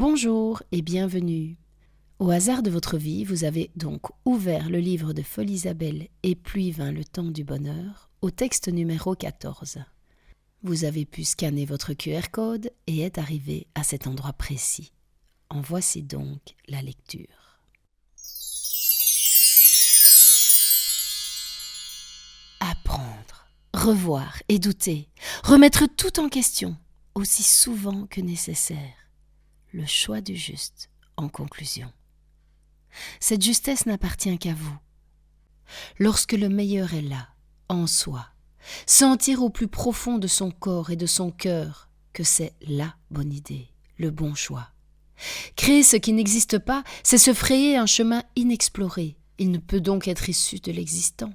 Bonjour et bienvenue. Au hasard de votre vie, vous avez donc ouvert le livre de Folisabelle et Pluie vint le temps du bonheur au texte numéro 14. Vous avez pu scanner votre QR code et est arrivé à cet endroit précis. En voici donc la lecture. Apprendre, revoir et douter, remettre tout en question, aussi souvent que nécessaire. Le choix du juste, en conclusion. Cette justesse n'appartient qu'à vous. Lorsque le meilleur est là, en soi, sentir au plus profond de son corps et de son cœur que c'est la bonne idée, le bon choix. Créer ce qui n'existe pas, c'est se frayer un chemin inexploré. Il ne peut donc être issu de l'existant.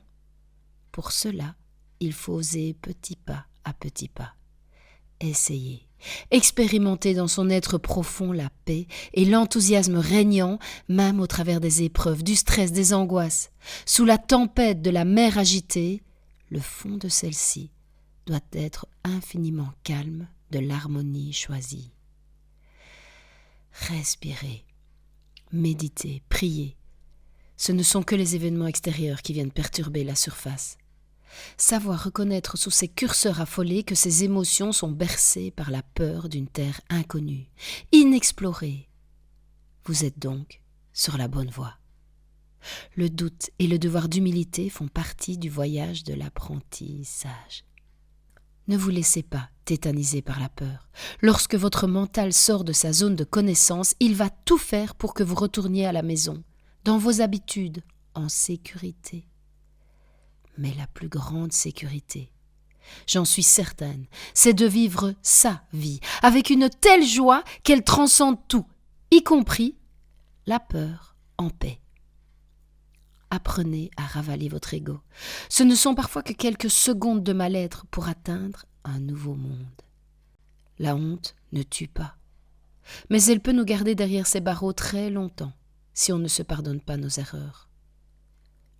Pour cela, il faut oser petit pas à petit pas. Essayer. Expérimenter dans son être profond la paix et l'enthousiasme régnant, même au travers des épreuves, du stress, des angoisses. Sous la tempête de la mer agitée, le fond de celle-ci doit être infiniment calme de l'harmonie choisie. Respirez, méditez, priez. Ce ne sont que les événements extérieurs qui viennent perturber la surface. Savoir reconnaître sous ces curseurs affolés que ces émotions sont bercées par la peur d'une terre inconnue, inexplorée. Vous êtes donc sur la bonne voie. Le doute et le devoir d'humilité font partie du voyage de l'apprentissage. Ne vous laissez pas tétaniser par la peur. Lorsque votre mental sort de sa zone de connaissance, il va tout faire pour que vous retourniez à la maison, dans vos habitudes, en sécurité. Mais la plus grande sécurité, j'en suis certaine, c'est de vivre sa vie, avec une telle joie qu'elle transcende tout, y compris la peur en paix. Apprenez à ravaler votre ego. Ce ne sont parfois que quelques secondes de mal-être pour atteindre un nouveau monde. La honte ne tue pas, mais elle peut nous garder derrière ses barreaux très longtemps, si on ne se pardonne pas nos erreurs.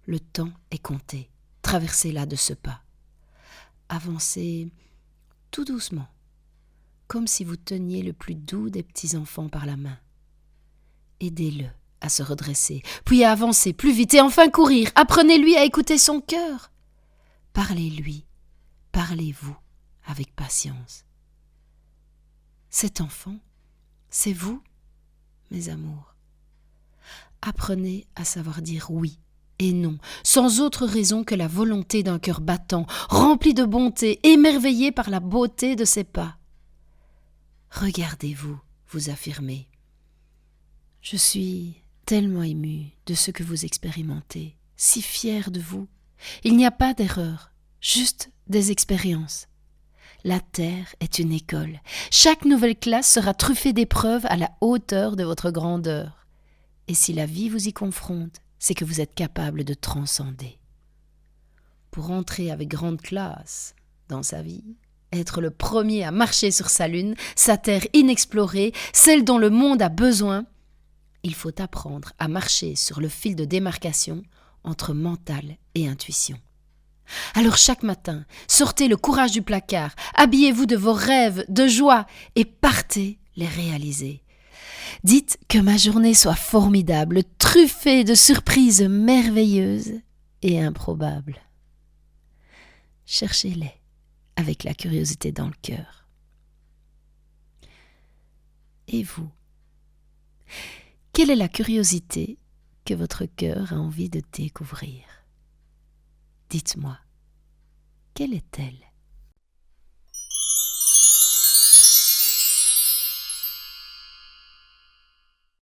Le temps est compté. Traversez-la de ce pas. Avancez tout doucement, comme si vous teniez le plus doux des petits-enfants par la main. Aidez-le à se redresser, puis à avancer plus vite et enfin courir. Apprenez-lui à écouter son cœur. Parlez-lui, parlez-vous avec patience. Cet enfant, c'est vous, mes amours. Apprenez à savoir dire oui et non, sans autre raison que la volonté d'un cœur battant, rempli de bonté, émerveillé par la beauté de ses pas. Regardez-vous, vous affirmez. Je suis tellement émue de ce que vous expérimentez, si fière de vous. Il n'y a pas d'erreur, juste des expériences. La Terre est une école. Chaque nouvelle classe sera truffée d'épreuves à la hauteur de votre grandeur. Et si la vie vous y confronte, c'est que vous êtes capable de transcender. Pour entrer avec grande classe dans sa vie, être le premier à marcher sur sa lune, sa terre inexplorée, celle dont le monde a besoin, il faut apprendre à marcher sur le fil de démarcation entre mental et intuition. Alors chaque matin, sortez le courage du placard, habillez-vous de vos rêves, de joie et partez les réaliser. Dites que ma journée soit formidable, truffée de surprises merveilleuses et improbables. Cherchez-les avec la curiosité dans le cœur. Et vous, quelle est la curiosité que votre cœur a envie de découvrir? Dites-moi, quelle est-elle?